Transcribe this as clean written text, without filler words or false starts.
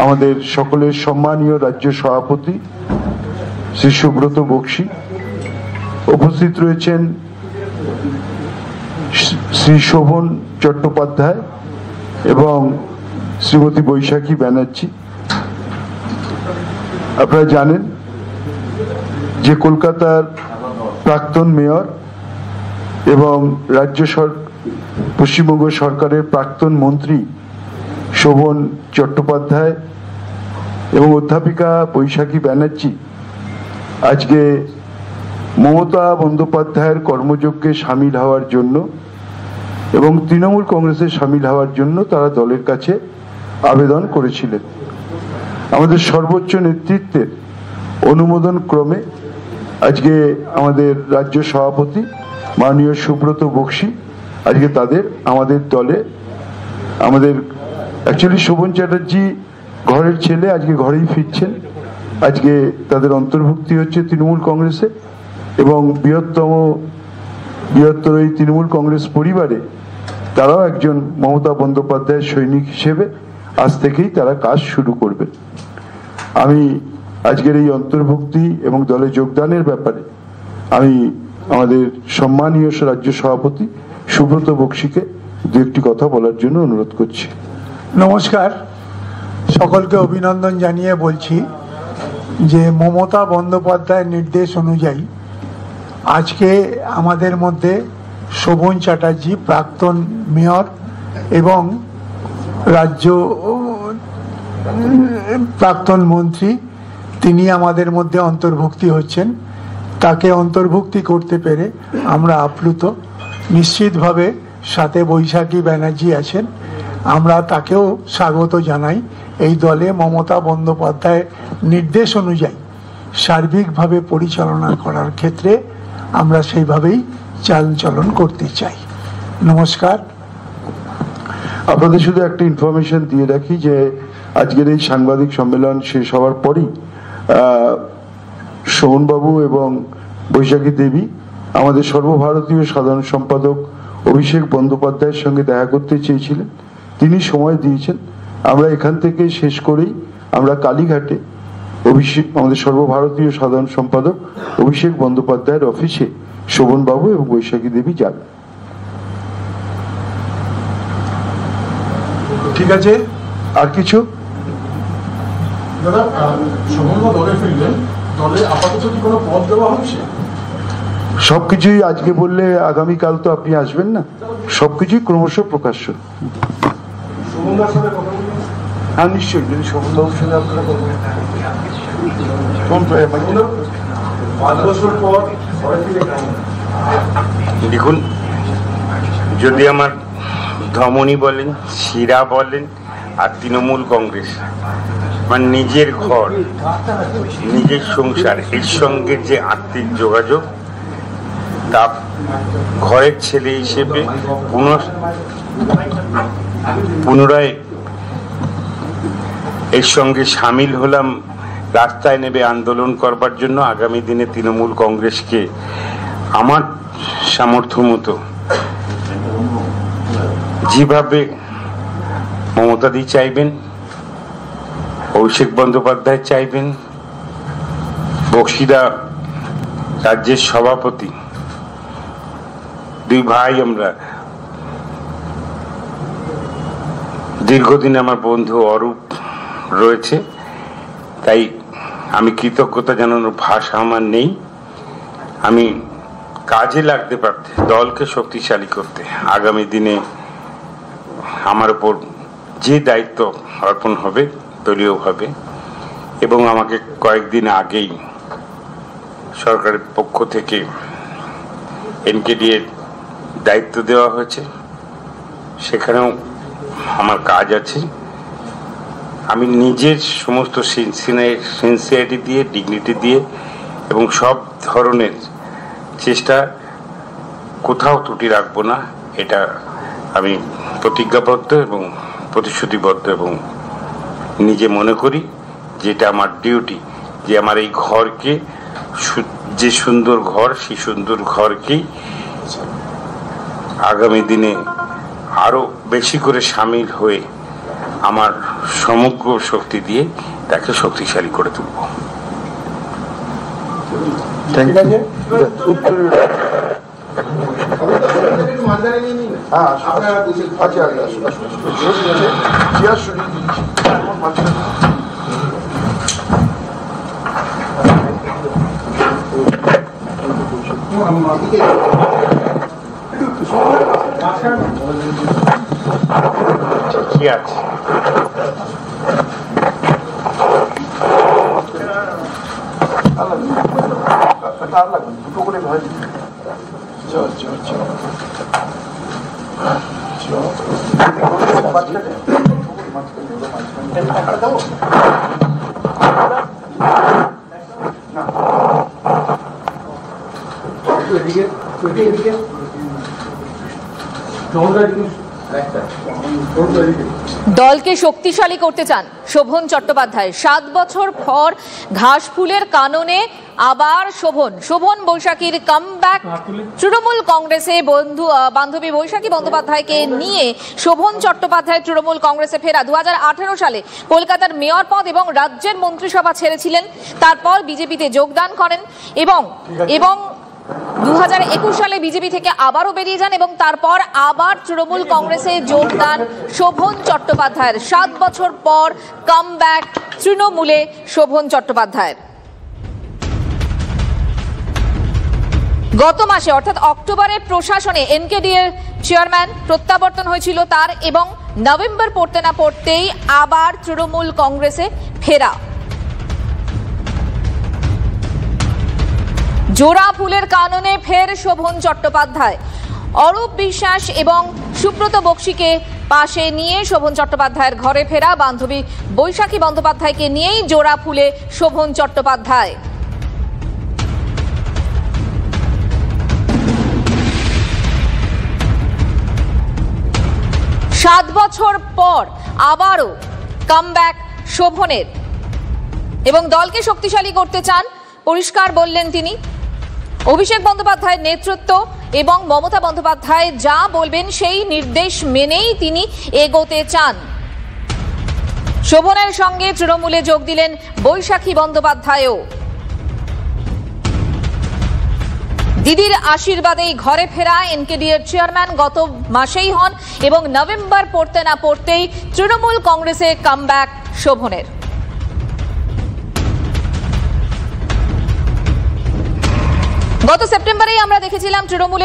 আমাদের সকলের সম্মানীয় রাজ্য সভাপতি শ্রী সুব্রত বক্সী, উপস্থিত রয়েছেন শ্রী শোভন চট্টোপাধ্যায় এবং শ্রীমতী বৈশাখী ব্যানার্জি। আপনারা জানেন যে কলকাতার প্রাক্তন মেয়র এবং পশ্চিমবঙ্গ সরকারের প্রাক্তন মন্ত্রী শোভন চট্টোপাধ্যায় এবং অধ্যাপিকা বৈশাখী ব্যানার্জি আজকে মমতা বন্দ্যোপাধ্যায়ের কর্মযজ্ঞে সামিল হওয়ার জন্য এবং তৃণমূল কংগ্রেসে সামিল হওয়ার জন্য তারা দলের কাছে আবেদন করেছিলেন। আমাদের সর্বোচ্চ নেতৃত্বের অনুমোদন ক্রমে আজকে আমাদের রাজ্য সভাপতি মাননীয় সুব্রত বক্সী আজকে তাদের আমাদের দলে অ্যাকচুয়ালি শোভন চ্যাটার্জি ঘরের ছেলে, আজকে ঘরেই ফিরছেন। আজকে তাদের অন্তর্ভুক্তি হচ্ছে তৃণমূল কংগ্রেসে এবং বৃহত্তর এই তৃণমূল কংগ্রেস পরিবারে তারাও একজন মমতা বন্দ্যোপাধ্যায়ের সৈনিক হিসেবে আজ থেকেই তারা কাজ শুরু করবেন। আমি আজকের এই অন্তর্ভুক্তি এবং দলে যোগদানের ব্যাপারে আমি আমাদের সম্মানীয় রাজ্য সভাপতি সুব্রত বক্সীকে দু একটি কথা বলার জন্য অনুরোধ করছি। নমস্কার, সকলকে অভিনন্দন জানিয়ে বলছি যে মমতা বন্দ্যোপাধ্যায়ের নির্দেশ অনুযায়ী আজকে আমাদের মধ্যে শোভন চ্যাটার্জি প্রাক্তন মেয়র এবং রাজ্য প্রাক্তন মন্ত্রী, তিনি আমাদের মধ্যে অন্তর্ভুক্তি হচ্ছেন। তাকে অন্তর্ভুক্তি করতে পেরে আমরা আপ্লুত। নিশ্চিতভাবে সাথে বৈশাখী ব্যানার্জি আছেন, আমরা তাকেও স্বাগত জানাই। এই দলে মমতা বন্দ্যোপাধ্যায়ের নির্দেশ অনুযায়ী সার্বিকভাবে পরিচালনা করার ক্ষেত্রে আমরা সেইভাবেই চালচলন করতে চাই। নমস্কার। আপনাদের শুধু একটা ইনফরমেশন দিয়ে রাখি যে আজকের এই সাংবাদিক সম্মেলন শেষ হওয়ার পরই শোভনবাবু এবং বৈশাখী দেবী আমাদের সর্বভারতীয় সাধারণ সম্পাদক অভিষেক বন্দ্যোপাধ্যায়ের সঙ্গে দেখা করতে চেয়েছিলেন। তিনি সময় দিয়েছেন। আমরা এখান থেকে শেষ করেই আমরা কালীঘাটে আমাদের সর্বভারতীয় সাধারণ সম্পাদক অভিষেক বন্দ্যোপাধ্যায়ের অফিসে শোভনবাবু এবং বৈশাখী দেবী যান। ঠিক আছে, আর কিছু? সবকিছুই আজকে বললে আগামীকাল তো আপনি আসবেন না, সবকিছুই ক্রমশ প্রকাশ্য। হ্যাঁ নিশ্চয়ই, যদি শোভনবাবুর সঙ্গে আপনারা দেখুন, যদি আমার ধমনী বলেন, শিরা বলেন আর তৃণমূল কংগ্রেস, মানে নিজের ঘর নিজের সংসার, এর সঙ্গে যে আত্মিক যোগাযোগ, তা ঘরের ছেলে হিসেবে পুনরায় এর সঙ্গে সামিল হলাম। রাস্তায় নেবে আন্দোলন করবার জন্য আগামী দিনে তৃণমূল কংগ্রেসকে আমার সামর্থ্য মতো যেভাবে মমতাদি চাইবেন, অভিষেক বন্দ্যোপাধ্যায় চাইবেন, বক্সীদা রাজ্যের সভাপতি, দুই ভাই আমরা, দীর্ঘদিন আমার বন্ধু অরূপ রয়েছে, তাই আমি কৃতজ্ঞতা জানানোর ভাষা আমার নেই। আমি কাজে লাগতে পারতে, দলকে শক্তিশালী করতে আগামী দিনে আমার উপর যে দায়িত্ব অর্পণ হবে দলীয়ভাবে, এবং আমাকে কয়েকদিন আগেই সরকারের পক্ষ থেকে এনকেডি এর দায়িত্ব দেওয়া হয়েছে, সেখানেও আমার কাজ আছে। আমি নিজের সমস্ত সিনসিয়ারিটি দিয়ে, ডিগনিটি দিয়ে এবং সব ধরনের চেষ্টা, কোথাও ত্রুটি রাখবো না, এটা আমি প্রতিজ্ঞাবদ্ধ এবং প্রতিশ্রুতিবদ্ধ এবং নিজে মনে করি যেটা আমার ডিউটি, যে আমার এই ঘরকে, যে সুন্দর ঘর, সেই সুন্দর ঘরকেই আগামী দিনে আরো বেশি করে সামিল হয়ে আমার সমগ্র শক্তি দিয়ে তাকে শক্তিশালী করে তুলব। কি আছে দলকে শক্তিশালী করতে চান শোভন চট্টোপাধ্যায়। 7 বছর পর ঘাসফুলের কাননে আবার শোভন বৈশাখীর কামব্যাক। তৃণমূল কংগ্রেসে বান্ধবী বৈশাখী বন্দ্যোপাধ্যায়কে নিয়ে শোভন চট্টোপাধ্যায় তৃণমূল কংগ্রেসে ফেরা। 2018 সালে কলকাতার মেয়র পদ এবং রাজ্যের মন্ত্রিসভা ছেড়েছিলেন, তারপর বিজেপিতে যোগদান করেন এবং 2021 সালে বিজেপি থেকে আবারও বেরিয়ে যান এবং তারপর আবার তৃণমূল কংগ্রেসে যোগদান শোভন চট্টোপাধ্যায়ের। 7 বছর পর কামব্যাক তৃণমূলে শোভন চট্টোপাধ্যায়ের। গত মাসে অর্থাৎ অক্টোবরে প্রশাসনে এনকেডি এর চেয়ারম্যান প্রত্যাবর্তন হয়েছিল তার, এবং নভেম্বর পড়তে না পড়তেই আবার তৃণমূল কংগ্রেসে ফেরা। জোড়া ফুলের কাননে ফের শোভন চট্টোপাধ্যায়। অরূপ বিশ্বাস এবং সুব্রত বক্সিকে পাশে নিয়ে শোভন চট্টোপাধ্যায়ের ঘরে ফেরা। বান্ধবী বৈশাখী বন্দ্যোপাধ্যায়কে নিয়েই জোড়া ফুলে শোভন চট্টোপাধ্যায়। সাত বছর পর আবারও কামব্যাক শোভনের এবং দলকে শক্তিশালী করতে চান, পরিষ্কার বললেন তিনি। অভিষেক বন্দ্যোপাধ্যায়ের নেতৃত্ব এবং মমতা বন্দ্যোপাধ্যায় যা বলবেন সেই নির্দেশ মেনেই তিনি এগোতে চান। শোভনের সঙ্গে তৃণমূলে যোগ দিলেন বৈশাখী বন্দ্যোপাধ্যায়ও। দিদির আশীর্বাদেই ঘরে ফেরা এনকেডি এর চেয়ারম্যান গত মাসেই হন এবং নভেম্বর পড়তে না পড়তেই তৃণমূল কংগ্রেসে কামব্যাক শোভনের। গত সেপ্টেম্বরেই আমরা দেখেছিলাম তৃণমূলের